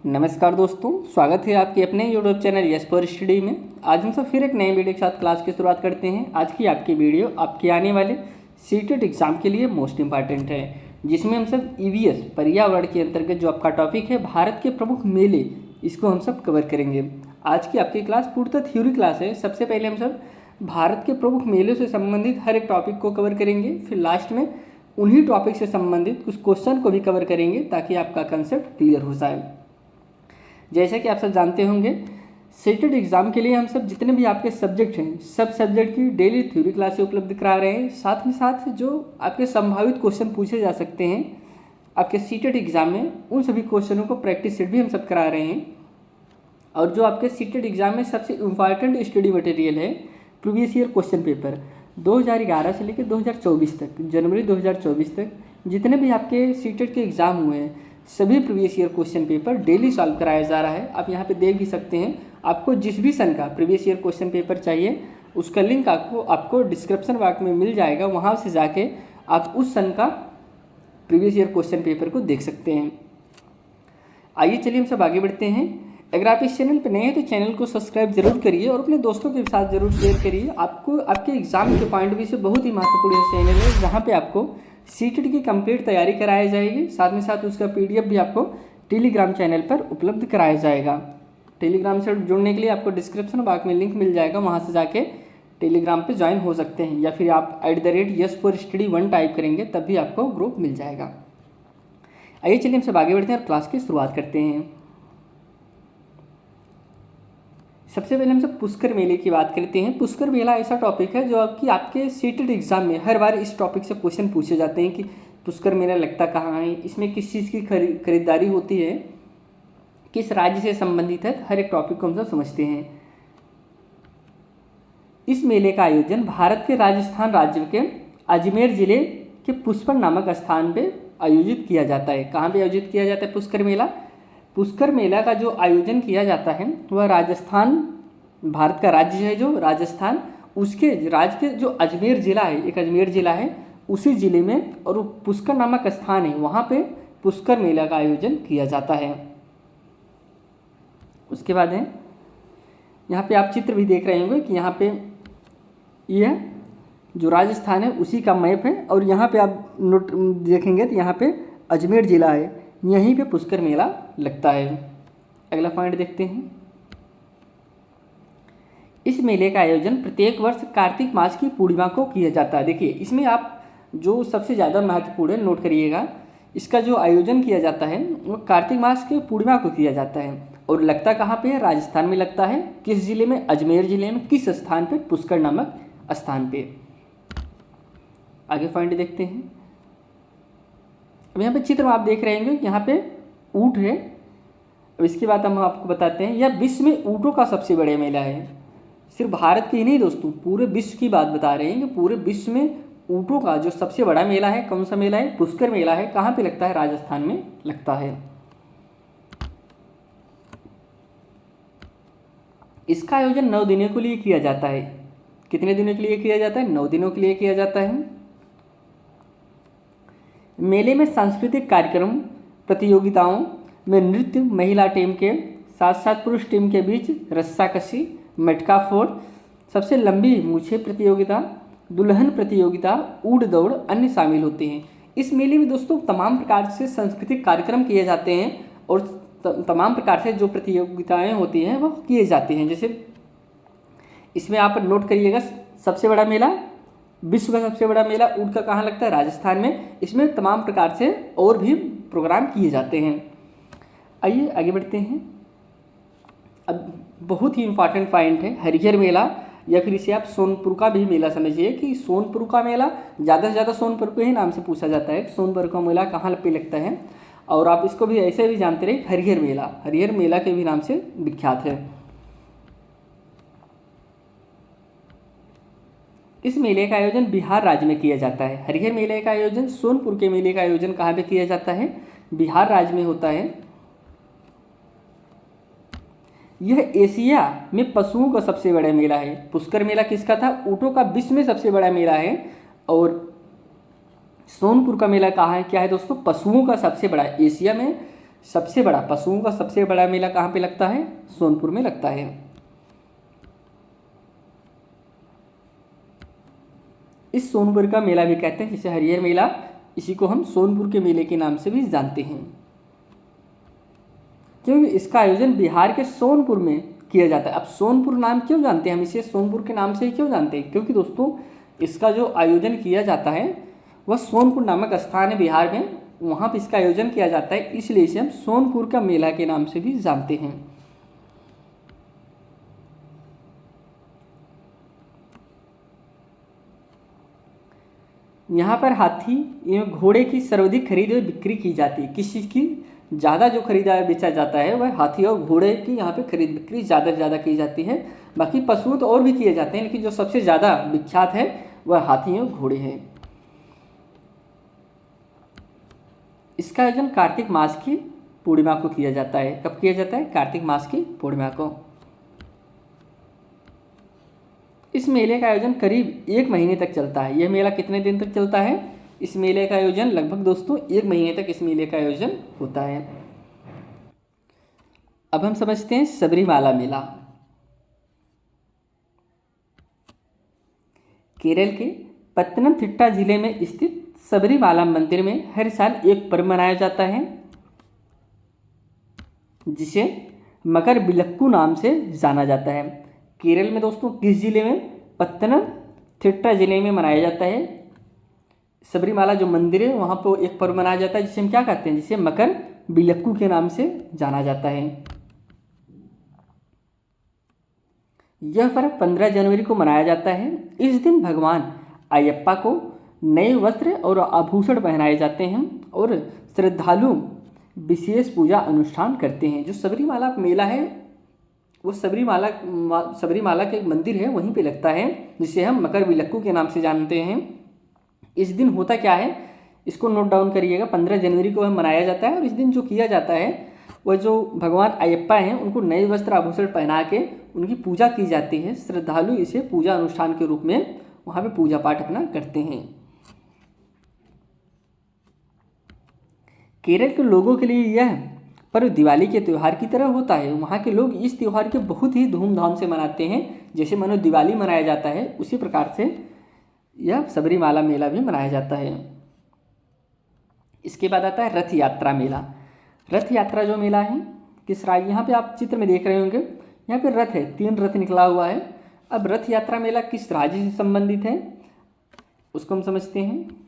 नमस्कार दोस्तों, स्वागत है आपके अपने YouTube channel yes for study में। आज हम सब फिर एक नए वीडियो के साथ क्लास की शुरुआत करते हैं। आज की आपकी वीडियो आपके आने वाले सीटेट एग्जाम के लिए मोस्ट इंपॉर्टेंट है, जिसमें हम सब ईवीएस पर्यावरण के अंतर्गत जो आपका टॉपिक है भारत के प्रमुख मेले, इसको हम सब कवर करेंगे। आज की आपकी क्लास पूर्णतः थ्योरी क्लास है। सबसे पहले हम सब भारत के प्रमुख मेलों से संबंधित हर एक टॉपिक को कवर करेंगे, फिर लास्ट में उन्हीं टॉपिक से संबंधित कुछ क्वेश्चन को भी कवर करेंगे ताकि आपका कंसेप्ट क्लियर हो जाए। जैसे कि आप सब जानते होंगे, सीटेट एग्ज़ाम के लिए हम सब जितने भी आपके सब्जेक्ट हैं, सब सब्जेक्ट की डेली थ्योरी क्लासें उपलब्ध करा रहे हैं। साथ में साथ जो आपके संभावित क्वेश्चन पूछे जा सकते हैं आपके सीटेट एग्ज़ाम में, उन सभी क्वेश्चनों को प्रैक्टिस सेट भी हम सब करा रहे हैं। और जो आपके सीटेट एग्ज़ाम में सबसे इम्पॉर्टेंट स्टडी मटेरियल है प्रीवियस ईयर क्वेश्चन पेपर 2011 से लेकर 2024 तक, जनवरी 2024 तक जितने भी आपके सीटेट के एग्ज़ाम हुए हैं, सभी previous year question paper daily solve कराया जा रहा है। आप यहाँ पे देख भी सकते हैं। आपको जिस भी सन का प्रीवियस ईयर क्वेश्चन पेपर चाहिए, उसका लिंक आपको डिस्क्रिप्शन बॉक्स में मिल जाएगा। वहाँ से जाके आप उस सन का प्रीवियस ईयर क्वेश्चन पेपर को देख सकते हैं। आइए चलिए हम सब आगे बढ़ते हैं। अगर आप इस चैनल पर नए हैं तो चैनल को सब्सक्राइब जरूर करिए और अपने दोस्तों के साथ जरूर शेयर करिए। आपको आपके एग्जाम के पॉइंट ऑफ व्यू से बहुत ही महत्वपूर्ण चैनल है, जहाँ पे आपको सीटेट की कंप्लीट तैयारी कराई जाएगी। साथ में साथ उसका पीडीएफ भी आपको टेलीग्राम चैनल पर उपलब्ध कराया जाएगा। टेलीग्राम से जुड़ने के लिए आपको डिस्क्रिप्शन बॉक्स में लिंक मिल जाएगा, वहाँ से जाके टेलीग्राम पे ज्वाइन हो सकते हैं, या फिर आप @YesForStudy1 टाइप करेंगे तब भी आपको ग्रुप मिल जाएगा। आइए चलिए हम सब आगे बढ़ते हैं और क्लास की शुरुआत करते हैं। सबसे पहले हम सब पुष्कर मेले की बात करते हैं। पुष्कर मेला ऐसा टॉपिक है जो आपके सीटेट एग्जाम में हर बार इस टॉपिक से क्वेश्चन पूछे जाते हैं कि पुष्कर मेला लगता कहाँ है, इसमें किस चीज़ की खरीदारी होती है, किस राज्य से संबंधित है, हर एक टॉपिक को हम सब समझते हैं। इस मेले का आयोजन भारत के राजस्थान राज्य के अजमेर जिले के पुष्कर नामक स्थान पे आयोजित किया जाता है। कहाँ पे आयोजित किया जाता है पुष्कर मेला? पुष्कर मेला का जो आयोजन किया जाता है वह राजस्थान, भारत का राज्य है जो राजस्थान, उसके राज्य के जो अजमेर ज़िला है, एक अजमेर ज़िला है, उसी ज़िले में, और वो पुष्कर नामक स्थान है, वहाँ पे पुष्कर मेला का आयोजन किया जाता है। उसके बाद है, यहाँ पे आप चित्र भी देख रहे होंगे कि यहाँ पे यह जो राजस्थान है उसी का मैप है, और यहाँ पे आप नोट देखेंगे तो यहाँ पे अजमेर ज़िला है, यहीं पे पुष्कर मेला लगता है। अगला पॉइंट देखते हैं। इस मेले का आयोजन प्रत्येक वर्ष कार्तिक मास की पूर्णिमा को किया जाता है। देखिए, इसमें आप जो सबसे ज़्यादा महत्वपूर्ण है नोट करिएगा, इसका जो आयोजन किया जाता है वो कार्तिक मास के पूर्णिमा को किया जाता है, और लगता कहाँ पे है? राजस्थान में लगता है। किस ज़िले में? अजमेर ज़िले में। किस स्थान पे? पुष्कर नामक स्थान पे। आगे पॉइंट देखते हैं। अब यहाँ पे चित्र में आप देख रहे होंगे कि यहाँ पे ऊँट है। अब इसके बाद हम आपको बताते हैं, यह विश्व में ऊँटों का सबसे बड़ा मेला है। सिर्फ भारत की ही नहीं दोस्तों, पूरे विश्व की बात बता रहे हैं कि पूरे विश्व में ऊँटों का जो सबसे बड़ा मेला है, कौन सा मेला है? पुष्कर मेला है। कहाँ पे लगता है? राजस्थान में लगता है। इसका आयोजन 9 दिनों के लिए किया जाता है। कितने दिनों के लिए किया जाता है? 9 दिनों के लिए किया जाता है। मेले में सांस्कृतिक कार्यक्रम, प्रतियोगिताओं में नृत्य, महिला टीम के साथ साथ पुरुष टीम के बीच रस्साकशी, मटका फोड़, सबसे लंबी मूछें प्रतियोगिता, दुल्हन प्रतियोगिता, ऊँट दौड़ अन्य शामिल होते हैं। इस मेले में दोस्तों तमाम प्रकार से सांस्कृतिक कार्यक्रम किए जाते हैं, और तमाम प्रकार से जो प्रतियोगिताएं होती हैं वह किए जाते हैं। जैसे इसमें आप नोट करिएगा, सबसे बड़ा मेला, विश्व का सबसे बड़ा मेला ऊँट का कहाँ लगता है? राजस्थान में। इसमें तमाम प्रकार से और भी प्रोग्राम किए जाते हैं। आइए आगे बढ़ते हैं। अब बहुत ही इम्पॉर्टेंट पॉइंट है हरिहर मेला, या फिर इसे आप सोनपुर का भी मेला समझिए कि सोनपुर का मेला ज़्यादा से ज़्यादा सोनपुर के ही नाम से पूछा जाता है। सोनपुर का मेला कहाँ पे लगता है, और आप इसको भी ऐसे भी जानते रहे, हरिहर मेला, हरिहर मेला के भी नाम से विख्यात है। इस मेले का आयोजन बिहार राज्य में किया जाता है। हरिहर मेले का आयोजन, सोनपुर के मेले का आयोजन कहाँ पे किया जाता है? बिहार राज्य में होता है। यह एशिया में पशुओं का सबसे बड़ा मेला है। पुष्कर मेला किसका था? ऊँटों का विश्व में सबसे बड़ा मेला है। और सोनपुर का मेला कहाँ है? क्या है दोस्तों? पशुओं का सबसे बड़ा, एशिया में सबसे बड़ा पशुओं का सबसे बड़ा मेला कहाँ पे लगता है? सोनपुर में लगता है। इस सोनपुर का मेला भी कहते हैं, जिसे हरिहर मेला, इसी को हम सोनपुर के मेले के नाम से भी जानते हैं, क्योंकि इसका आयोजन बिहार के सोनपुर में किया जाता है। अब सोनपुर नाम क्यों जानते हैं हम इसे? सोनपुर के नाम से ही क्यों जानते हैं? क्योंकि दोस्तों इसका जो आयोजन किया जाता है वह सोनपुर नामक स्थान है बिहार में, वहाँ पर इसका आयोजन किया जाता है, इसलिए इसे हम सोनपुर का मेला के नाम से भी जानते हैं। यहाँ पर हाथी एवं घोड़े की सर्वाधिक खरीद और बिक्री की जाती है। किस चीज़ की ज़्यादा जो खरीदा बेचा जाता है वह हाथी और घोड़े की यहाँ पे खरीद बिक्री ज़्यादा से ज़्यादा की जाती है। बाकी पशु तो और भी किए जाते हैं, लेकिन जो सबसे ज़्यादा विख्यात है वह हाथी और घोड़े हैं। इसका आयोजन कार्तिक मास की पूर्णिमा को किया जाता है। कब किया जाता है? कार्तिक मास की पूर्णिमा को। इस मेले का आयोजन करीब 1 महीने तक चलता है। यह मेला कितने दिन तक चलता है? इस मेले का आयोजन लगभग दोस्तों 1 महीने तक इस मेले का आयोजन होता है। अब हम समझते हैं सबरीमाला मेला। केरल के पत्तनमथिट्टा जिले में स्थित सबरीमाला मंदिर में हर साल एक पर्व मनाया जाता है, जिसे मकरविलक्कू नाम से जाना जाता है। केरल में दोस्तों किस जिले में? पत्तनमथिट्टा जिले में मनाया जाता है। सबरीमाला जो मंदिर है वहाँ पर एक पर्व मनाया जाता है, जिसे हम क्या कहते हैं? जिसे मकरविलक्कू के नाम से जाना जाता है। यह पर्व 15 जनवरी को मनाया जाता है। इस दिन भगवान अयप्पा को नए वस्त्र और आभूषण पहनाए जाते हैं और श्रद्धालु विशेष पूजा अनुष्ठान करते हैं। जो सबरीमाला मेला है वो सबरीमाला के मंदिर है वहीं पे लगता है, जिसे हम मकरविलक्कू के नाम से जानते हैं। इस दिन होता क्या है इसको नोट डाउन करिएगा। 15 जनवरी को मनाया जाता है और इस दिन जो किया जाता है वह जो भगवान अयप्पा हैं उनको नए वस्त्र आभूषण पहना के उनकी पूजा की जाती है। श्रद्धालु इसे पूजा अनुष्ठान के रूप में वहाँ पे पूजा पाठ अपना करते हैं। केरल के लोगों के लिए यह पर्व दिवाली के त्यौहार की तरह होता है। वहाँ के लोग इस त्यौहार के बहुत ही धूमधाम से मनाते हैं। जैसे मानो दिवाली मनाया जाता है उसी प्रकार से यह सबरीमाला मेला भी मनाया जाता है। इसके बाद आता है रथ यात्रा मेला। रथ यात्रा जो मेला है किस राज्य, यहाँ पे आप चित्र में देख रहे होंगे, यहाँ पे रथ है, 3 रथ निकला हुआ है। अब रथ यात्रा मेला किस राज्य से संबंधित है उसको हम समझते हैं।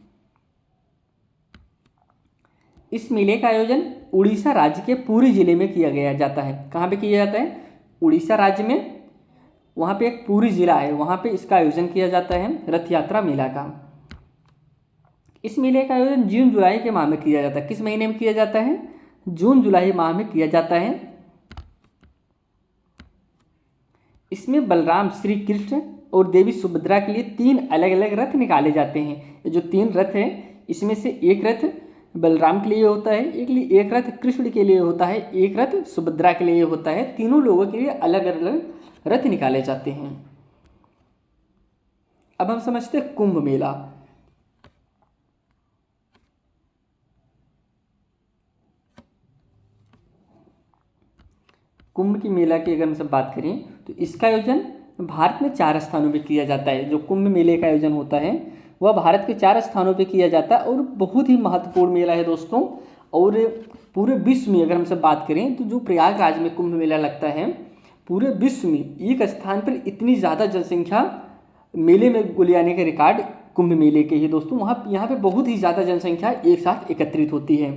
इस मेले का आयोजन उड़ीसा राज्य के पुरी जिले में किया गया जाता है। कहाँ पे किया जाता है? उड़ीसा राज्य में, वहाँ पे एक पुरी जिला है, वहाँ पे इसका आयोजन किया जाता है रथ यात्रा मेला का। इस मेले का आयोजन जून जुलाई के माह में किया जाता है। किस महीने में किया जाता है? जून जुलाई माह में किया जाता है। इसमें बलराम श्री कृष्ण और देवी सुभद्रा के लिए 3 अलग अलग रथ निकाले जाते हैं। ये जो 3 रथ है इसमें से एक रथ बलराम के लिए होता है, एक रथ कृष्ण के लिए होता है, एक रथ सुभद्रा के लिए होता है। तीनों लोगों के लिए अलग अलग रथ निकाले जाते हैं। अब हम समझते हैं कुंभ मेला। कुंभ की मेला की अगर हम सब बात करें तो इसका आयोजन भारत में 4 स्थानों पे किया जाता है। जो कुंभ मेले का आयोजन होता है वह भारत के 4 स्थानों पे किया जाता है और बहुत ही महत्वपूर्ण मेला है दोस्तों। और पूरे विश्व में अगर हम सब बात करें तो जो प्रयागराज में कुंभ मेला लगता है, पूरे विश्व में एक स्थान पर इतनी ज़्यादा जनसंख्या मेले में ले आने का रिकॉर्ड कुंभ मेले के ही दोस्तों। यहाँ पे बहुत ही ज़्यादा जनसंख्या एक साथ एकत्रित होती है।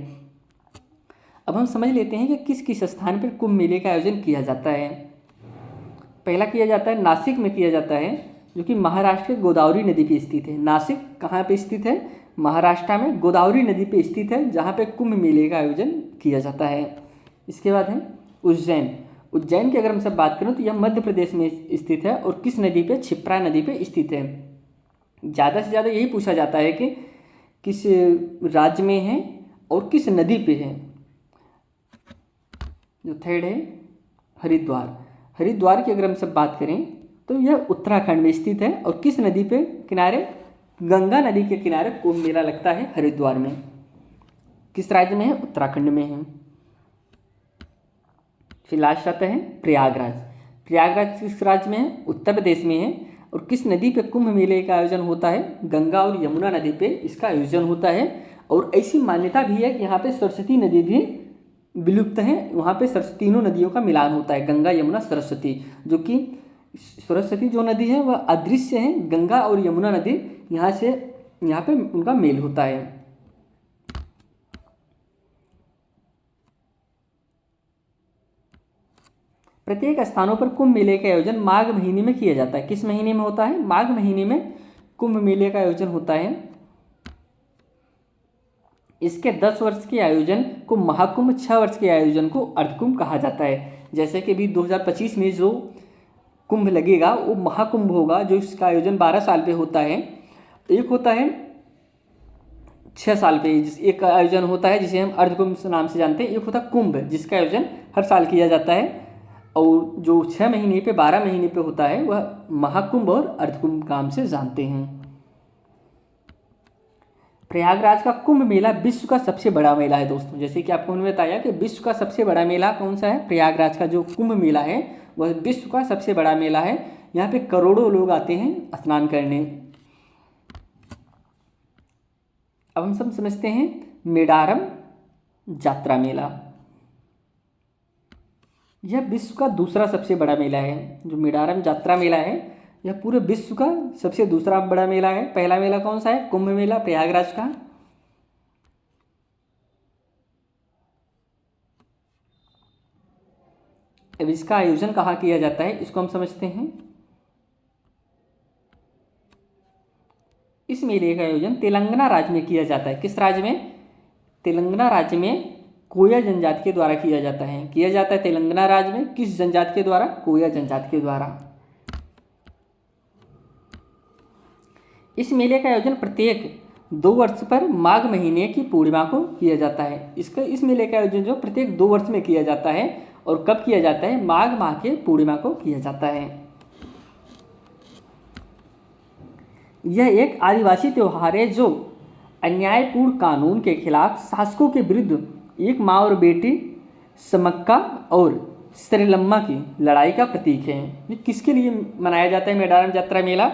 अब हम समझ लेते हैं कि किस किस स्थान पर कुंभ मेले का आयोजन किया जाता है। पहला किया जाता है नासिक में किया जाता है, जो कि महाराष्ट्र के गोदावरी नदी पे स्थित है। नासिक कहाँ पे स्थित है? महाराष्ट्र में गोदावरी नदी पे स्थित है, जहाँ पे कुंभ मेले का आयोजन किया जाता है। इसके बाद है उज्जैन। उज्जैन की अगर हम सब बात करें तो यह मध्य प्रदेश में स्थित है और किस नदी पे? क्षिप्रा नदी पे स्थित है। ज़्यादा से ज़्यादा यही पूछा जाता है कि किस राज्य में है और किस नदी पे है। जो थर्ड है हरिद्वार। हरिद्वार की अगर हम सब बात करें तो यह उत्तराखंड में स्थित है और किस नदी पे किनारे? गंगा नदी के किनारे कुंभ मेला लगता है हरिद्वार में। किस राज्य में है? उत्तराखंड में है। फिर लास्ट आता है प्रयागराज। प्रयागराज किस राज्य में है? उत्तर प्रदेश में है। और किस नदी पे कुंभ मेले का आयोजन होता है? गंगा और यमुना नदी पे इसका आयोजन होता है। और ऐसी मान्यता भी है कि यहाँ पे सरस्वती नदी भी विलुप्त है, वहाँ पे तीनों नदियों का मिलान होता है, गंगा यमुना सरस्वती। जो कि सरस्वती जो नदी है वह अदृश्य है, गंगा और यमुना नदी यहाँ पे उनका मेल होता है। प्रत्येक स्थानों पर कुंभ मेले का आयोजन माघ महीने में किया जाता है। किस महीने में होता है? माघ महीने में कुंभ मेले का आयोजन होता है। इसके 10 वर्ष के आयोजन को महाकुंभ, 6 वर्ष के आयोजन को अर्धकुंभ कहा जाता है। जैसे कि अभी 2025 में जो कुंभ लगेगा वो महाकुंभ होगा, जो इसका आयोजन 12 साल पे होता है। एक होता है 6 साल पे, एक आयोजन होता है जिसे हम अर्धकुंभ नाम से जानते हैं। एक होता है कुंभ जिसका आयोजन हर साल किया जाता है। और जो 6 महीने पे 12 महीने पे होता है वह महाकुंभ और अर्धकुंभ नाम से जानते हैं। प्रयागराज का कुंभ मेला विश्व का सबसे बड़ा मेला है दोस्तों। जैसे कि आपको हमने बताया कि विश्व का सबसे बड़ा मेला कौन सा है? प्रयागराज का जो कुंभ मेला है वह विश्व का सबसे बड़ा मेला है। यहाँ पे करोड़ों लोग आते हैं स्नान करने। अब हम सब समझते हैं मेडारम जात्रा मेला। यह विश्व का दूसरा सबसे बड़ा मेला है। जो मेडारम जात्रा मेला है यह पूरे विश्व का सबसे दूसरा बड़ा मेला है। पहला मेला कौन सा है? कुंभ मेला प्रयागराज का। अब इसका आयोजन कहाँ किया जाता है इसको हम समझते हैं। इस मेले का आयोजन तेलंगाना राज्य में किया जाता है। किस राज्य में? तेलंगाना राज्य में कोया जनजाति के द्वारा किया जाता है। किया जाता है तेलंगाना राज्य में किस जनजाति के द्वारा? कोया जनजाति के द्वारा। इस मेले का आयोजन प्रत्येक 2 वर्ष पर माघ महीने की पूर्णिमा को किया जाता है। इस मेले का आयोजन जो प्रत्येक 2 वर्ष में किया जाता है। और कब किया जाता है? माघ माह के पूर्णिमा को किया जाता है। यह एक आदिवासी त्यौहार है जो अन्यायपूर्ण कानून के खिलाफ शासकों के विरुद्ध एक माँ और बेटी समक्का और श्रीलम्मा की लड़ाई का प्रतीक है। ये किसके लिए मनाया जाता है मेडारम जात्रा मेला?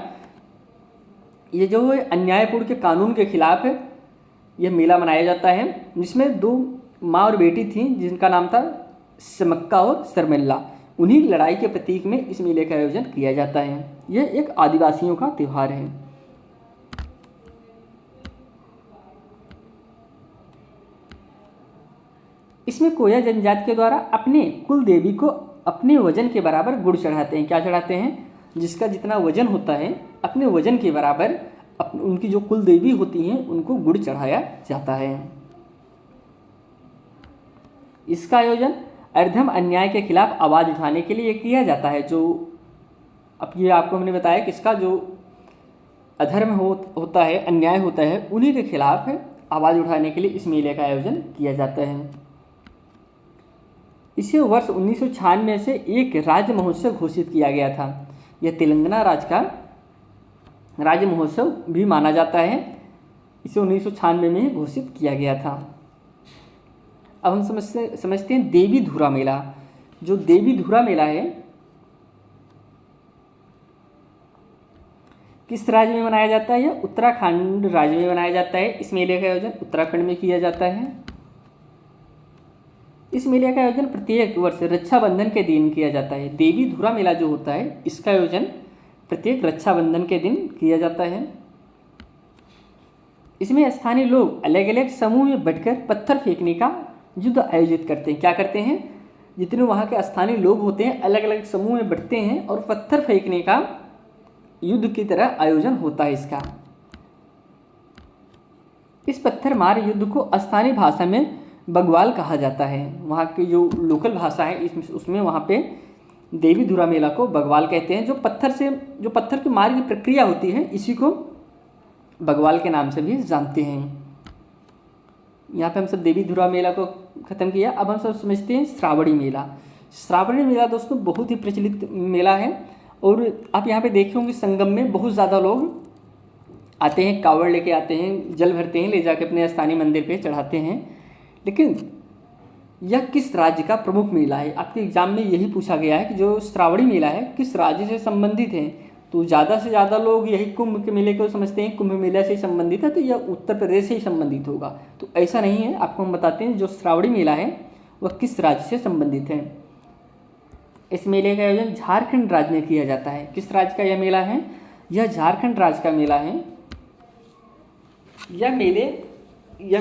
ये जो है अन्यायपूर्ण के कानून के खिलाफ है यह मेला मनाया जाता है, जिसमें 2 माँ और बेटी थीं जिनका नाम था समक्का और शर्मिला। उन्हीं लड़ाई के प्रतीक में इस मेले का आयोजन किया जाता है। यह एक आदिवासियों का त्यौहार है। इसमें कोया जनजाति के द्वारा अपने कुल देवी को अपने वजन के बराबर गुड़ चढ़ाते हैं। क्या चढ़ाते हैं? जिसका जितना वजन होता है अपने वजन के बराबर उनकी जो कुल देवी होती हैं उनको गुड़ चढ़ाया जाता है। इसका आयोजन अधर्म अन्याय के खिलाफ आवाज़ उठाने के लिए किया जाता है। जो अब ये आपको हमने बताया कि इसका जो अधर्म होता है, अन्याय होता है, उन्हीं के खिलाफ आवाज़ उठाने के लिए इस मेले का आयोजन किया जाता है। इसे वर्ष 1996 से एक राज्य महोत्सव घोषित किया गया था। यह तेलंगाना राज्य का राज्य महोत्सव भी माना जाता है। इसे 1996 में घोषित किया गया था। अब हम समझते हैं देवी धुरा मेला। जो देवी धुरा मेला है किस राज्य में मनाया जाता है? यह उत्तराखंड राज्य में मनाया जाता है। इस मेले का आयोजन उत्तराखंड में किया जाता है। इस मेले का आयोजन प्रत्येक वर्ष रक्षाबंधन के दिन किया जाता है। देवी धुरा मेला जो होता है इसका आयोजन प्रत्येक रक्षाबंधन के दिन किया जाता है। इसमें स्थानीय लोग अलग अलग समूह में बैठकर पत्थर फेंकने का युद्ध आयोजित करते हैं। क्या करते हैं? जितने वहाँ के स्थानीय लोग होते हैं अलग अलग समूह में बैठते हैं और पत्थर फेंकने का युद्ध की तरह आयोजन होता है इसका। इस पत्थर मार युद्ध को स्थानीय भाषा में बग्वाल कहा जाता है। वहाँ की जो लोकल भाषा है उसमें वहाँ पे देवी धुरा मेला को बग्वाल कहते हैं। जो पत्थर की मार की प्रक्रिया होती है इसी को बग्वाल के नाम से भी जानते हैं। यहाँ पे हम सब देवी धुरा मेला को ख़त्म किया। अब हम सब समझते हैं श्रावणी मेला। श्रावणी मेला दोस्तों बहुत ही प्रचलित मेला है। और आप यहाँ पे देखे होंगे संगम में बहुत ज़्यादा लोग आते हैं, कावड़ लेके आते हैं, जल भरते हैं, ले जाके अपने स्थानीय मंदिर पे चढ़ाते हैं। लेकिन यह किस राज्य का प्रमुख मेला है? आपके एग्जाम में यही पूछा गया है कि जो श्रावणी मेला है किस राज्य से संबंधित है। तो ज़्यादा से ज़्यादा लोग यही कुंभ के मेले को समझते हैं, कुंभ मेला से संबंधित है तो यह उत्तर प्रदेश से ही संबंधित होगा। तो ऐसा नहीं है, आपको हम बताते हैं जो श्रावणी मेला है वह किस राज्य से संबंधित है। इस मेले का आयोजन झारखंड राज्य में किया जाता है। किस राज्य का यह मेला है? यह झारखंड राज्य का मेला है। यह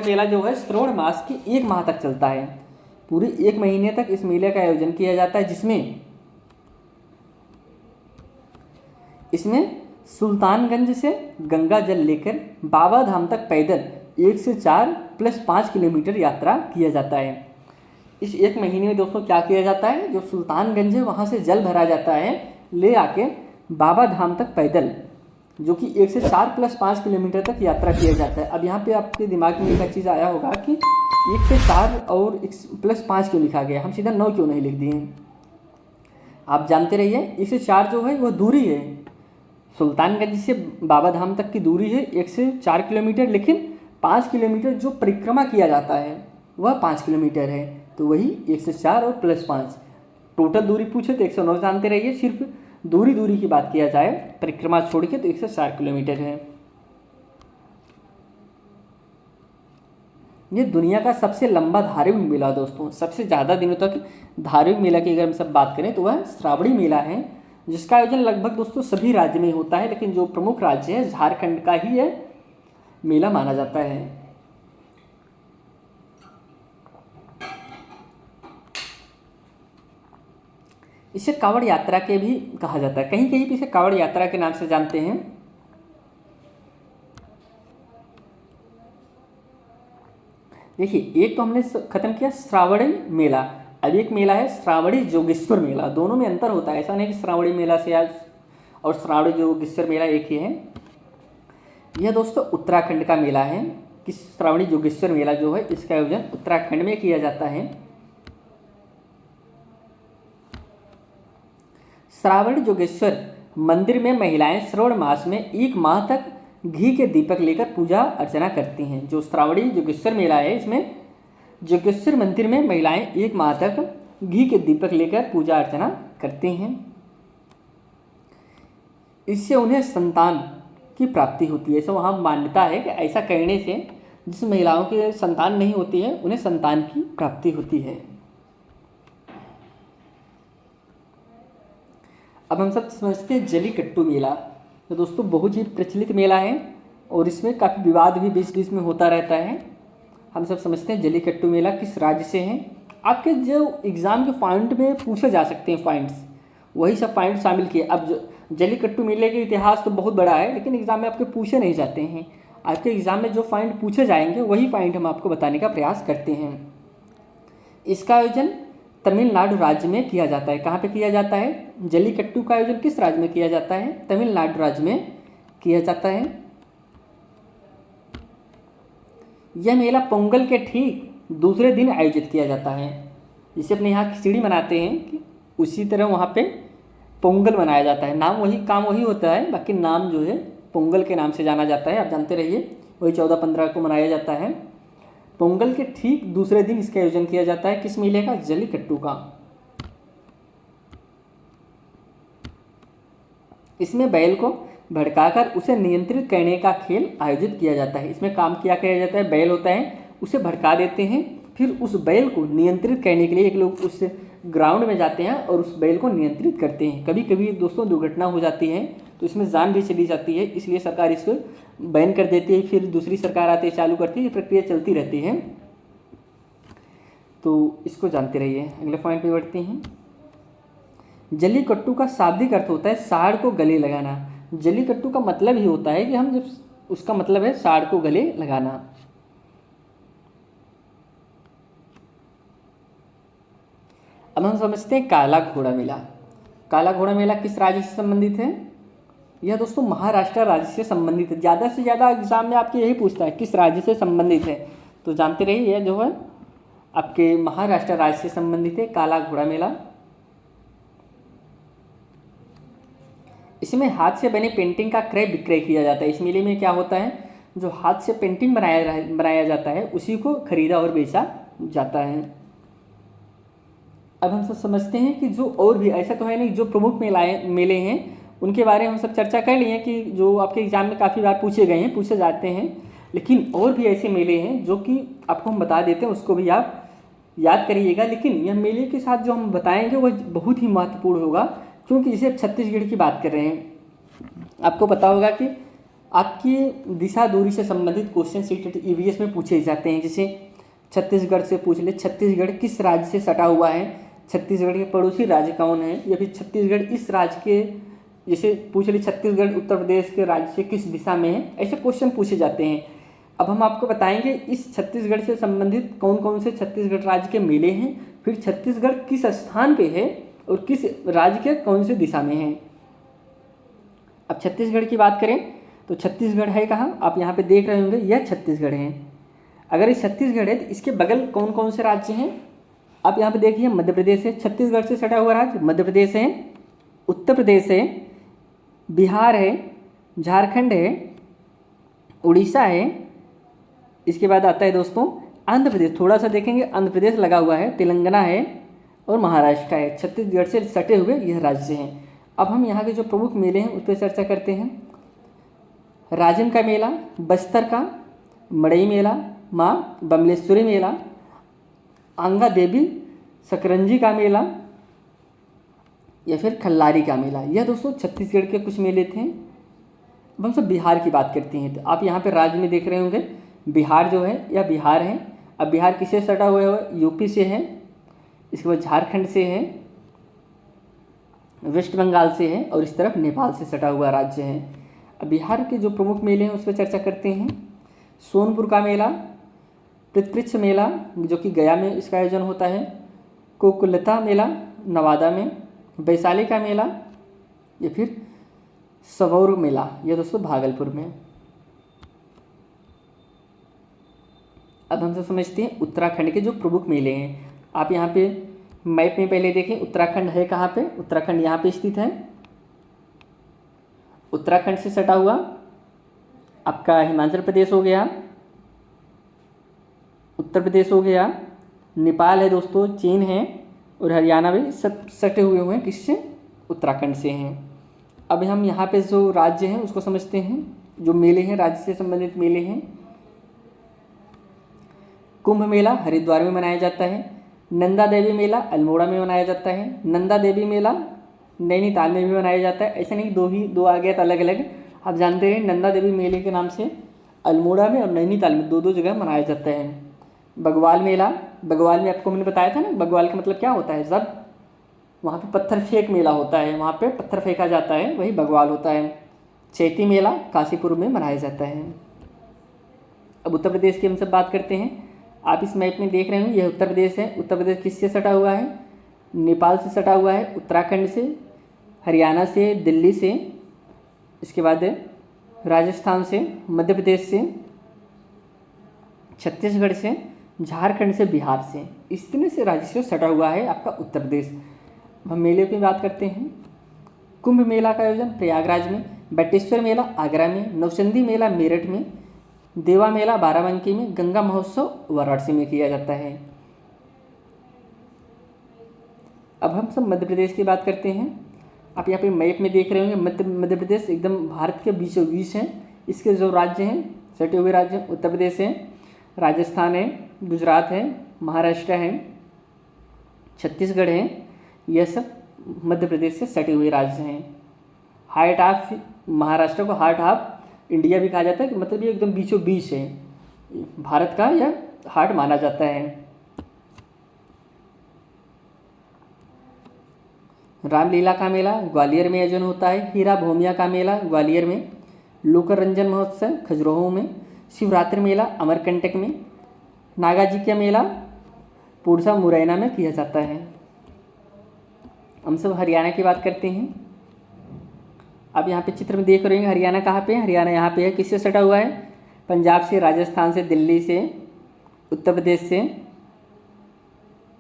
मेला जो है श्रावण मास के 1 माह तक चलता है। पूरे 1 महीने तक इस मेले का आयोजन किया जाता है, इसमें सुल्तानगंज से गंगा जल लेकर बाबा धाम तक पैदल 1 से 4 + 5 किलोमीटर यात्रा किया जाता है। इस 1 महीने में दोस्तों क्या किया जाता है, जो सुल्तानगंज है वहाँ से जल भरा जाता है, ले आके बाबा धाम तक पैदल, जो कि 1 से 4 + 5 किलोमीटर तक यात्रा किया जाता है। अब यहाँ पे आपके दिमाग में एक चीज़ आया होगा कि 1 से 4 और + 5 क्यों लिखा गया, हम सीधा 9 क्यों नहीं लिख दिए। आप जानते रहिए 1 से 4 जो है वह दूरी है, सुल्तानगंज से बाबा धाम तक की दूरी है 1 से 4 किलोमीटर, लेकिन 5 किलोमीटर जो परिक्रमा किया जाता है वह 5 किलोमीटर है। तो वही 1 से 4 और +5 टोटल दूरी पूछे तो 109 जानते रहिए। सिर्फ दूरी की बात किया जाए परिक्रमा छोड़ के तो 1 से 4 किलोमीटर है। ये दुनिया का सबसे लंबा धार्मिक मेला दोस्तों, सबसे ज़्यादा दिनों तक धार्मिक मेला की अगर हम सब बात करें तो वह श्रावणी मेला है, जिसका आयोजन लगभग दोस्तों सभी राज्य में होता है, लेकिन जो प्रमुख राज्य है झारखंड का ही यह मेला माना जाता है। इसे कांवड़ यात्रा के भी कहा जाता है, कहीं कहीं भी इसे कांवड़ यात्रा के नाम से जानते हैं। देखिए एक तो हमने खत्म किया श्रावणी मेला, अब एक मेला है श्रावणी जोगेश्वर मेला। दोनों में अंतर होता है, ऐसा नहीं कि श्रावणी मेला से आज और श्रावणी जोगेश्वर मेला एक ही है। यह दोस्तों उत्तराखंड का मेला है कि श्रावणी जोगेश्वर मेला जो है इसका आयोजन उत्तराखंड में किया जाता है। श्रावणी जोगेश्वर मंदिर में महिलाएं श्रावण मास में 1 माह तक घी के दीपक लेकर पूजा अर्चना करती हैं। जो श्रावणी जोगेश्वर मेला है इसमें जोगेश्वर मंदिर में महिलाएं 1 माह तक घी के दीपक लेकर पूजा अर्चना करती हैं। इससे उन्हें संतान की प्राप्ति होती है। ऐसा वहाँ मान्यता है कि ऐसा करने से जिस महिलाओं की संतान नहीं होती है उन्हें संतान की प्राप्ति होती है। अब हम सब समझते हैं जलीकट्टू मेला। तो दोस्तों बहुत ही प्रचलित मेला है और इसमें काफ़ी विवाद भी बीच बीच में होता रहता है। हम सब समझते हैं जलीकट्टू मेला किस राज्य से है। आपके जो एग्ज़ाम के पॉइंट में पूछे जा सकते हैं पॉइंट्स, वही सब पॉइंट शामिल किए। अब जलीकट्टू मेले का इतिहास तो बहुत बड़ा है, लेकिन एग्ज़ाम में आपके पूछे नहीं जाते हैं। आपके एग्ज़ाम में जो पॉइंट पूछे जाएंगे वही पॉइंट हम आपको बताने का प्रयास करते हैं। इसका आयोजन तमिलनाडु राज्य में किया जाता है। कहाँ पे किया जाता है? जलीकट्टू का आयोजन किस राज्य में किया जाता है? तमिलनाडु राज्य में किया जाता है। यह मेला पोंगल के ठीक दूसरे दिन आयोजित किया जाता है। जिसे अपने यहाँ खिचड़ी मनाते हैं कि उसी तरह वहाँ पे पोंगल मनाया जाता है। नाम वही, काम वही होता है, बाकी नाम जो है पोंगल के नाम से जाना जाता है। आप जानते रहिए वही 14-15 को मनाया जाता है। पोंगल के ठीक दूसरे दिन इसका आयोजन किया जाता है। किस मेले का? जलीकट्टू का। इसमें बैल को भड़काकर उसे नियंत्रित करने का खेल आयोजित किया जाता है। इसमें काम किया जाता है, बैल होता है उसे भड़का देते हैं, फिर उस बैल को नियंत्रित करने के लिए एक लोग उस ग्राउंड में जाते हैं और उस बैल को नियंत्रित करते हैं। कभी कभी दोस्तों दुर्घटना हो जाती है तो इसमें जान भी चली जाती है, इसलिए सरकार इसको बैन कर देती है, फिर दूसरी सरकार आती है, चालू करती है, ये प्रक्रिया चलती रहती है। तो इसको जानते रहिए। अगले पॉइंट पे बढ़ते हैं। जलीकट्टू का शाब्दिक अर्थ होता है साड़ को गले लगाना। जलीकट्टू का मतलब ही होता है कि हम जब उसका मतलब है साड़ को गले लगाना। अब हम समझते हैं काला घोड़ा मेला। काला घोड़ा मेला किस राज्य से संबंधित है? यह दोस्तों महाराष्ट्र राज्य से संबंधित है। ज़्यादा से ज़्यादा एग्जाम में आपके यही पूछता है किस राज्य से संबंधित है, तो जानते रहिए यह जो है आपके महाराष्ट्र राज्य से संबंधित है काला घोड़ा मेला। इसमें हाथ से बने पेंटिंग का क्रय विक्रय किया जाता है। इस मेले में क्या होता है, जो हाथ से पेंटिंग बनाया जाता है उसी को खरीदा और बेचा जाता है। अब हम सब समझते हैं कि जो और भी, ऐसा तो है नहीं, जो प्रमुख मेले हैं उनके बारे में हम सब चर्चा कर लिए हैं कि जो आपके एग्जाम में काफ़ी बार पूछे गए हैं, पूछे जाते हैं। लेकिन और भी ऐसे मेले हैं जो कि आपको हम बता देते हैं, उसको भी आप याद करिएगा। लेकिन यह मेले के साथ जो हम बताएंगे वह बहुत ही महत्वपूर्ण होगा, क्योंकि इसे अब छत्तीसगढ़ की बात कर रहे हैं। आपको पता होगा कि आपकी दिशा दूरी से संबंधित क्वेश्चन सीटेट ईवीएस में पूछे जाते हैं। जैसे छत्तीसगढ़ से पूछ ले, छत्तीसगढ़ किस राज्य से सटा हुआ है, छत्तीसगढ़ के पड़ोसी राज्य कौन है, या फिर छत्तीसगढ़ इस राज्य के, जैसे पूछ ले छत्तीसगढ़ उत्तर प्रदेश के राज्य से किस दिशा में है, ऐसे क्वेश्चन पूछे जाते हैं। अब हम आपको बताएंगे इस छत्तीसगढ़ से संबंधित कौन कौन से छत्तीसगढ़ राज्य के मेले हैं, फिर छत्तीसगढ़ किस स्थान पे है और किस राज्य के कौन से दिशा में है। अब छत्तीसगढ़ की बात करें तो छत्तीसगढ़ है कहाँ, आप यहाँ पे देख रहे होंगे, यह छत्तीसगढ़ है। अगर ये छत्तीसगढ़ है तो इसके बगल कौन कौन से राज्य हैं, आप यहाँ पे देखिए, मध्य प्रदेश है, छत्तीसगढ़ से सटा हुआ राज्य मध्य प्रदेश है, उत्तर प्रदेश है, बिहार है, झारखंड है, उड़ीसा है। इसके बाद आता है दोस्तों आंध्र प्रदेश, थोड़ा सा देखेंगे आंध्र प्रदेश लगा हुआ है, तेलंगाना है और महाराष्ट्र है। छत्तीसगढ़ से सटे हुए यह राज्य हैं। अब हम यहाँ के जो प्रमुख मेले हैं उस पर चर्चा करते हैं। राजिम का मेला, बस्तर का मड़ई मेला, माँ बमलेश्वरी मेला, आंगा देवी सकरंजी का मेला, या फिर खल्लारी का मेला। यह दोस्तों छत्तीसगढ़ के कुछ मेले थे। अब हम सब बिहार की बात करते हैं। तो आप यहाँ पे राज्य में देख रहे होंगे, बिहार जो है यह बिहार है। अब बिहार किससे सटा हुआ है, यूपी से है, इसके बाद झारखंड से है, वेस्ट बंगाल से है और इस तरफ नेपाल से सटा हुआ राज्य है। अब बिहार के जो प्रमुख मेले हैं उस पर चर्चा करते हैं। सोनपुर का मेला, पृथ्वीक्ष मेला जो कि गया में इसका आयोजन होता है, कोकुलता मेला नवादा में, वैशाली का मेला, या फिर सवौर मेला, यह दोस्तों भागलपुर में। अब हम सब समझते हैं उत्तराखंड के जो प्रमुख मेले हैं। आप यहाँ पे मैप में पहले देखें, उत्तराखंड है कहाँ पे, उत्तराखंड यहाँ पे स्थित है। उत्तराखंड से सटा हुआ आपका हिमाचल प्रदेश हो गया, उत्तर प्रदेश हो गया, नेपाल है दोस्तों, चीन है और हरियाणा भी सब सटे हुए हैं किससे, उत्तराखंड से हैं। अब हम यहाँ पे जो राज्य हैं उसको समझते हैं, जो मेले हैं राज्य से संबंधित मेले हैं। कुंभ मेला हरिद्वार में मनाया जाता है, नंदा देवी मेला अल्मोड़ा में मनाया जाता है, नंदा देवी मेला नैनीताल में भी मनाया जाता है। ऐसा नहीं दो आ गया अलग अलग, आप जानते हैं नंदा देवी मेले के नाम से अल्मोड़ा में और नैनीताल में दो जगह मनाया जाता है। बगवाल मेला, बगवाल में आपको मैंने बताया था ना, बगवाल का मतलब क्या होता है, जब वहाँ पे पत्थर फेंक मेला होता है, वहाँ पे पत्थर फेंका जाता है, वही बगवाल होता है। चैती मेला काशीपुर में मनाया जाता है। अब उत्तर प्रदेश की हम सब बात करते हैं। आप इस मैप में देख रहे हैं यह उत्तर प्रदेश है। उत्तर प्रदेश किससे सटा हुआ है, नेपाल से सटा हुआ है, उत्तराखंड से, हरियाणा से, दिल्ली से, इसके बाद राजस्थान से, मध्य प्रदेश से, छत्तीसगढ़ से, झारखंड से, बिहार से, इस तरह से राज्य से सटा हुआ है आपका उत्तर प्रदेश। हम मेले की बात करते हैं। कुंभ मेला का आयोजन प्रयागराज में, बटेश्वर मेला आगरा में, नौचंदी मेला मेरठ में, देवा मेला बाराबंकी में, गंगा महोत्सव वाराणसी में किया जाता है। अब हम सब मध्य प्रदेश की बात करते हैं। आप यहाँ पे मैप में देख रहे होंगे मध्य प्रदेश एकदम भारत के बीचों बीच है। इसके जो राज्य हैं सटे हुए राज्य, उत्तर प्रदेश है, राजस्थान है, गुजरात है, महाराष्ट्र है, छत्तीसगढ़ है, यह सब मध्य प्रदेश से सटे हुए राज्य हैं। हार्ट ऑफ महाराष्ट्र को हार्ट ऑफ इंडिया भी कहा जाता है, मतलब ये एकदम बीचों बीच है, भारत का यह हार्ट माना जाता है। रामलीला का मेला ग्वालियर में आयोजन होता है। हीरा भूमिया का मेला ग्वालियर में, लोकर रंजन महोत्सव खजुराहो में, शिवरात्रि मेला अमरकंटक में, नागा जी का मेला पुरसा मुरैना में किया जाता है। हम सब हरियाणा की बात करते हैं। अब यहाँ पे चित्र में देख रहे हैं हरियाणा कहाँ पे है, हरियाणा यहाँ पे है, किससे सटा हुआ है, पंजाब से, राजस्थान से, दिल्ली से, उत्तर प्रदेश से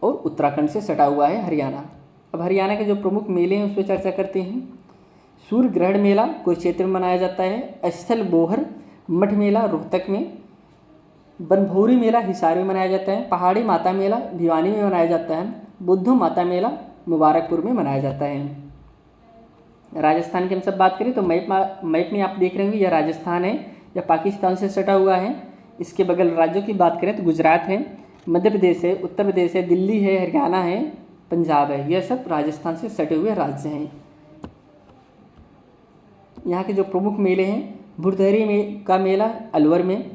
और उत्तराखंड से सटा हुआ है हरियाणा। अब हरियाणा के जो प्रमुख मेले हैं उस पर चर्चा करते हैं। सूर्य ग्रहण मेला कुरुक्षेत्र में मनाया जाता है। स्थल बोहर मठ मेला रोहतक में, बनभौरी मेला हिसार में मनाया जाता है। पहाड़ी माता मेला भिवानी में मनाया जाता है। बुद्धू माता मेला मुबारकपुर में मनाया जाता है। राजस्थान की हम सब बात करें तो मैप में आप देख रहे होंगे यह राजस्थान है, यह पाकिस्तान से सटा हुआ है। इसके बगल राज्यों की बात करें तो गुजरात है, मध्य प्रदेश है, उत्तर प्रदेश है, दिल्ली है, हरियाणा है, पंजाब है। यह सब राजस्थान से सटे हुए राज्य हैं। यहाँ के जो प्रमुख मेले हैं, भुरथरी में का मेला अलवर में,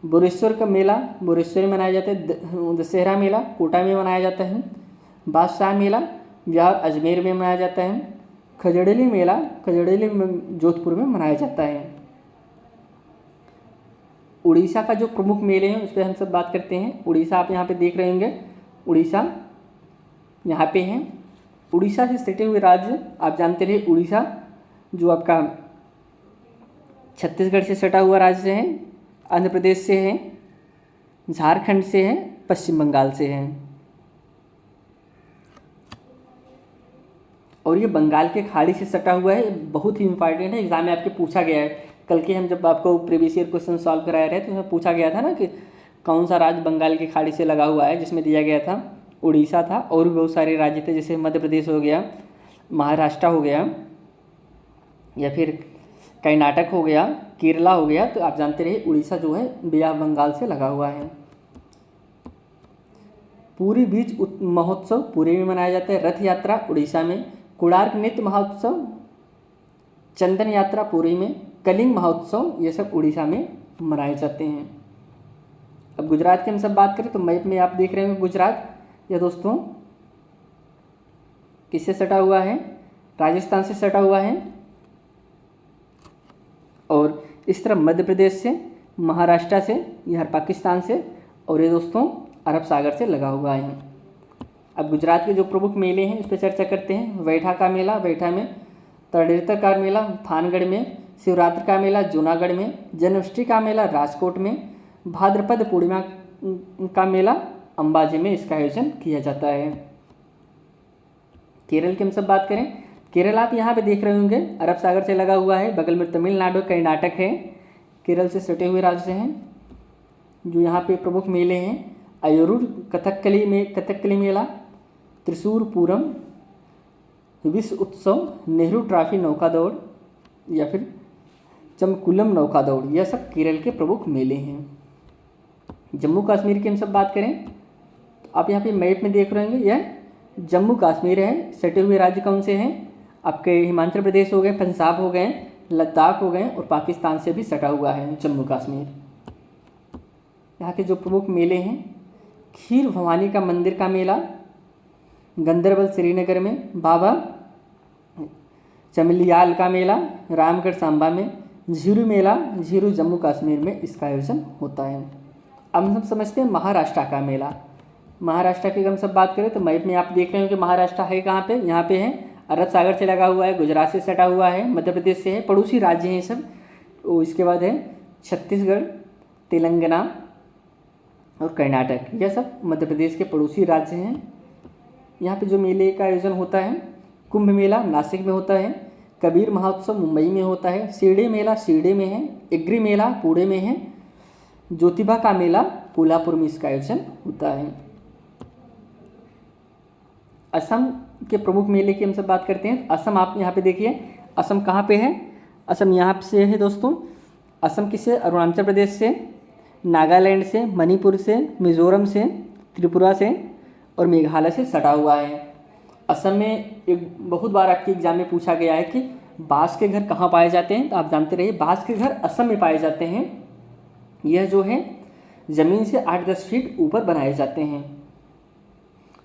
बुरेश्वर का मेला बुरेश्वर में मनाया जाता है, दशहरा मेला कोटा में मनाया जाता है, बादशाह मेला बिहार अजमेर में मनाया जाता है, खजड़ेली मेला खजड़ेली जोधपुर में मनाया जाता है। उड़ीसा का जो प्रमुख मेले हैं उस पर हम सब बात करते हैं। उड़ीसा आप यहाँ पे देख रहे होंगे, उड़ीसा यहाँ पे हैं। उड़ीसा से सटे हुए राज्य आप जानते रहे, उड़ीसा जो आपका छत्तीसगढ़ से सटा हुआ राज्य है, आंध्र प्रदेश से है, झारखंड से है, पश्चिम बंगाल से है। और ये बंगाल के खाड़ी से सटा हुआ है। बहुत ही इंपॉर्टेंट है, एग्जाम में आपके पूछा गया है। कल के हम जब आपको प्रीवियस ईयर क्वेश्चन सॉल्व कराए रहे तो उसमें पूछा गया था ना कि कौन सा राज्य बंगाल की खाड़ी से लगा हुआ है, जिसमें दिया गया था उड़ीसा था। और भी बहुत सारे राज्य थे, जैसे मध्य प्रदेश हो गया, महाराष्ट्र हो गया, या फिर कर्नाटक हो गया, केरला हो गया। तो आप जानते रहे उड़ीसा जो है बे ऑफ बंगाल से लगा हुआ है। पूरी बीच महोत्सव पुरी में मनाया जाता है। रथ यात्रा उड़ीसा में, कोणार्क नृत्य महोत्सव, चंदन यात्रा पुरी में, कलिंग महोत्सव ये सब उड़ीसा में मनाए जाते हैं। अब गुजरात की हम सब बात करें तो मैप में आप देख रहे होंगे गुजरात, यह दोस्तों किससे सटा हुआ है, राजस्थान से सटा हुआ है। और इस तरफ मध्य प्रदेश से, महाराष्ट्र से, यह पाकिस्तान से, और ये दोस्तों अरब सागर से लगा हुआ है। अब गुजरात के जो प्रमुख मेले हैं इस पर चर्चा करते हैं। वैठा का मेला वैठा में, तड़ेतर का मेला थानगढ़ में, शिवरात्रि का मेला जूनागढ़ में, जन्माष्टमी का मेला राजकोट में, भाद्रपद पूर्णिमा का मेला अंबाजी में इसका आयोजन किया जाता है। केरल की हम सब बात करें, केरल आप यहाँ पे देख रहे होंगे अरब सागर से लगा हुआ है, बगल में तमिलनाडु कर्नाटक है, केरल से सटे हुए राज्य हैं। जो यहाँ पे प्रमुख मेले हैं, अयोरूर कथकली मेला, त्रिशूर पूरम, विश्व उत्सव, नेहरू ट्रॉफी नौका दौड़, या फिर चमकुलम नौका दौड़, यह सब केरल के प्रमुख मेले हैं। जम्मू कश्मीर की हम सब बात करें तो आप यहाँ पे मैप में देख रहे होंगे, यह जम्मू कश्मीर है। सटे हुए राज्य कौन से हैं, आपके हिमाचल प्रदेश हो गए, पंजाब हो गए, लद्दाख हो गए, और पाकिस्तान से भी सटा हुआ है जम्मू कश्मीर। यहाँ के जो प्रमुख मेले हैं, खीर भवानी का मंदिर का मेला गंदरबल श्रीनगर में, बाबा चमलियाल का मेला रामगढ़ सांबा में, झीरू मेला झीरू जम्मू कश्मीर में इसका आयोजन होता है। अब हम समझते हैं महाराष्ट्र का मेला। महाराष्ट्र की हम सब बात करें तो मैप में आप देख रहे हो कि महाराष्ट्र है कहाँ पे, यहाँ पे है, अरब सागर से लगा हुआ है, गुजरात से सटा हुआ है, मध्य प्रदेश से है, पड़ोसी राज्य हैं सब। और इसके बाद है छत्तीसगढ़, तेलंगाना और कर्नाटक, यह सब मध्य प्रदेश के पड़ोसी राज्य हैं। यहाँ पे जो मेले का आयोजन होता है, कुंभ मेला नासिक में होता है, कबीर महोत्सव मुंबई में होता है, शिरडी मेला शिरडी में है, इग्री मेला पुणे में है, ज्योतिबा का मेला कोल्हापुर में इसका आयोजन होता है। असम के प्रमुख मेले की हम सब बात करते हैं। असम आप यहाँ पे देखिए, असम कहाँ पे है, असम यहाँ से है दोस्तों। असम किससे, अरुणाचल प्रदेश से, नागालैंड से, मणिपुर से, मिजोरम से, त्रिपुरा से और मेघालय से सटा हुआ है। असम में एक बहुत बार आपके एग्जाम में पूछा गया है कि बांस के घर कहाँ पाए जाते हैं, तो आप जानते रहिए बांस के घर असम में पाए जाते हैं। यह जो है ज़मीन से 8-10 फीट ऊपर बनाए जाते हैं।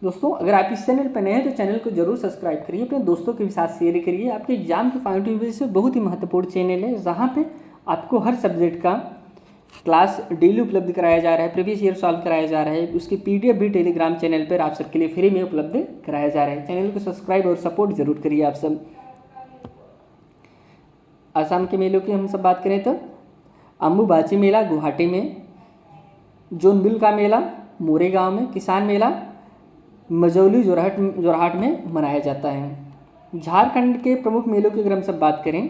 दोस्तों अगर आप इस चैनल पर नए हैं तो चैनल को जरूर सब्सक्राइब करिए, अपने दोस्तों के साथ शेयर करिए। आपके एग्जाम के पॉइंट ऑफ व्यू से बहुत ही महत्वपूर्ण चैनल है, जहाँ पे आपको हर सब्जेक्ट का क्लास डेली उपलब्ध कराया जा रहा है, प्रीवियस ईयर सॉल्व कराया जा रहा है। उसकी PDF भी टेलीग्राम चैनल पर आप सबके लिए फ्री में उपलब्ध कराया जा रहा है। चैनल को सब्सक्राइब और सपोर्ट जरूर करिए आप सब। असम के मेलों की हम सब बात करें तो अम्बुबाची मेला गुवाहाटी में, जोनबिल का मेला मोरेगांव में, किसान मेला मजौली जोरहाट में मनाया जाता है। झारखंड के प्रमुख मेलों की अगर हम सब बात करें,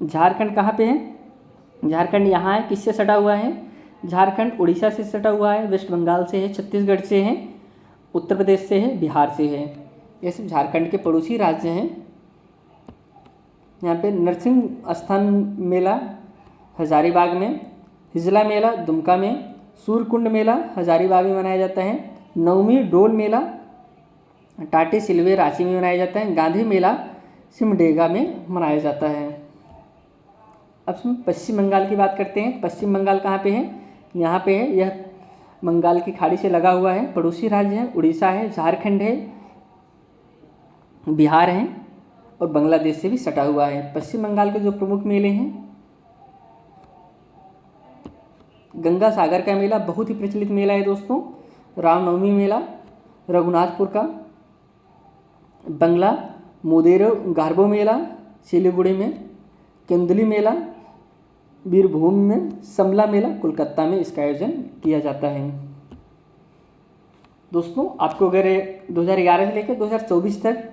झारखंड कहाँ पे है, झारखंड यहाँ है, किससे सटा हुआ है, झारखंड उड़ीसा से सटा हुआ है, वेस्ट बंगाल से है, छत्तीसगढ़ से है, उत्तर प्रदेश से है, बिहार से है। ये सब झारखंड के पड़ोसी राज्य हैं। यहाँ पे नरसिंह स्थान मेला हजारीबाग में, हिजला मेला दुमका में, सूर्यकुंड मेला हजारीबाग में मनाया जाता है, नवमी डोल मेला टाटी सिलवे रांची में मनाया जाता है, गांधी मेला सिमडेगा में मनाया जाता है। अब हम पश्चिम बंगाल की बात करते हैं। पश्चिम बंगाल कहाँ पे है? यहाँ पे है। यह बंगाल की खाड़ी से लगा हुआ है। पड़ोसी राज्य हैं उड़ीसा है, झारखंड है, बिहार है और बांग्लादेश से भी सटा हुआ है। पश्चिम बंगाल के जो प्रमुख मेले हैं, गंगा सागर का मेला बहुत ही प्रचलित मेला है दोस्तों, रामनवमी मेला रघुनाथपुर का, बंगला मोदेरो गार्बो मेला सिलीगुड़ी में, केंदुली मेला बीरभूम में, समला मेला कोलकाता में इसका आयोजन किया जाता है। दोस्तों आपको अगर 2011 से लेकर 2024 तक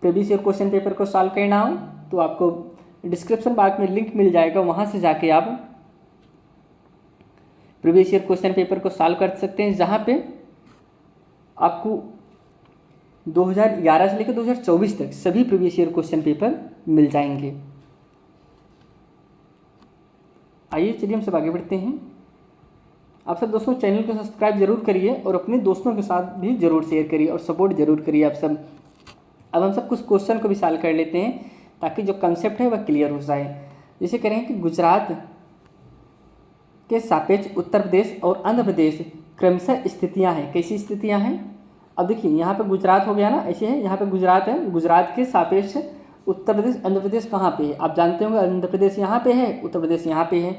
प्रीवियस ईयर क्वेश्चन पेपर को सॉल्व करना हो तो आपको डिस्क्रिप्शन बॉक्स में लिंक मिल जाएगा, वहाँ से जाके आप प्रीवियस ईयर क्वेश्चन पेपर को सॉल्व कर सकते हैं, जहाँ पे आपको 2011 से लेकर 2024 तक सभी प्रीवियस ईयर क्वेश्चन पेपर मिल जाएंगे। आइए चलिए हम सब आगे बढ़ते हैं। आप सब दोस्तों चैनल को सब्सक्राइब जरूर करिए और अपने दोस्तों के साथ भी जरूर शेयर करिए और सपोर्ट जरूर करिए आप सब। अब हम सब कुछ क्वेश्चन को भी सॉल्व कर लेते हैं ताकि जो कंसेप्ट है वह क्लियर हो जाए। जैसे करें कि गुजरात के सापेक्ष उत्तर प्रदेश और आंध्र प्रदेश क्रमशः स्थितियाँ हैं। कैसी स्थितियाँ हैं? अब देखिए यहाँ पे गुजरात हो गया ना, ऐसे है, यहाँ पे गुजरात है, गुजरात के सापेक्ष उत्तर प्रदेश, आंध्र प्रदेश कहाँ पे है? आप जानते होंगे आंध्र प्रदेश यहाँ पे है, उत्तर प्रदेश यहाँ पे है,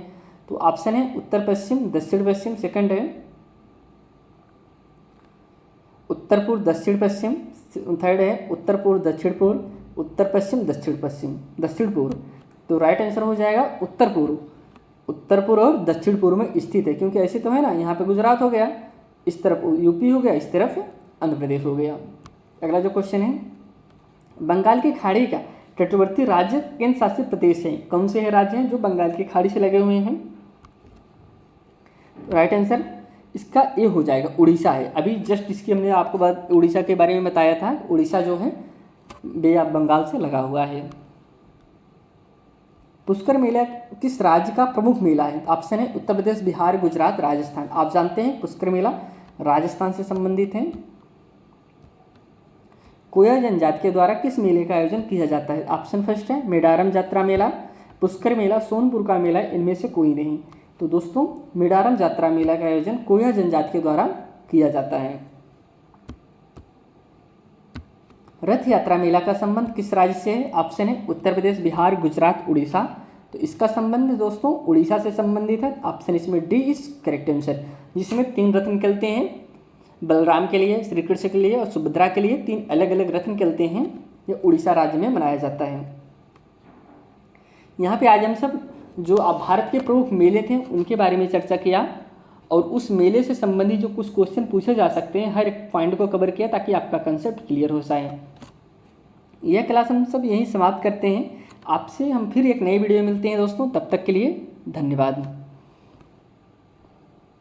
तो ऑप्शन है उत्तर पश्चिम दक्षिण पश्चिम। सेकंड है उत्तर पूर्व दक्षिण पश्चिम। थर्ड है उत्तर पूर्व दक्षिण पूर्व, उत्तर पश्चिम दक्षिण पश्चिम, दक्षिण पूर्व। तो राइट आंसर हो जाएगा उत्तर पूर्व। उत्तर पूर्व और दक्षिण पूर्व में स्थित है, क्योंकि ऐसे तो है ना, यहाँ पे गुजरात हो गया, इस तरफ यूपी हो गया, इस तरफ आंध्र प्रदेश हो गया। अगला जो क्वेश्चन है, बंगाल की खाड़ी का तटवर्ती राज्य केंद्र शासित प्रदेश है। कौन से राज्य हैं जो बंगाल की खाड़ी से लगे हुए हैं? राइट आंसर इसका ए हो जाएगा, उड़ीसा है। अभी जस्ट इसकी हमने आपको बात उड़ीसा के बारे में बताया था। उड़ीसा जो है बे ऑफ बंगाल से लगा हुआ है। पुष्कर मेला किस राज्य का प्रमुख मेला है? ऑप्शन है उत्तर प्रदेश, बिहार, गुजरात, राजस्थान। आप जानते हैं पुष्कर मेला राजस्थान से संबंधित है। कोया जनजाति के द्वारा किस मेले का आयोजन किया जाता है? ऑप्शन फर्स्ट है मेडारम यात्रा मेला, पुष्कर मेला, सोनपुर का मेला, इनमें से कोई नहीं। तो दोस्तों मेडारम यात्रा मेला का आयोजन कोया जनजाति के द्वारा किया जाता है। रथ यात्रा मेला का संबंध किस राज्य से है? ऑप्शन है उत्तर प्रदेश, बिहार, गुजरात, उड़ीसा। तो इसका संबंध दोस्तों उड़ीसा से संबंधित है। ऑप्शन इसमें डी इज करेक्ट आंसर, जिसमें 3 रथ निकलते हैं, बलराम के लिए, श्री कृष्ण के लिए और सुभद्रा के लिए 3 अलग अलग रथ निकलते हैं। ये उड़ीसा राज्य में मनाया जाता है। यहाँ पे आज हम सब जो भारत के प्रमुख मेले थे उनके बारे में चर्चा किया और उस मेले से संबंधित जो कुछ क्वेश्चन पूछे जा सकते हैं हर एक पॉइंट को कवर किया ताकि आपका कंसेप्ट क्लियर हो जाए। यह क्लास हम सब यहीं समाप्त करते हैं। आपसे हम फिर एक नई वीडियो में मिलते हैं दोस्तों, तब तक के लिए धन्यवाद।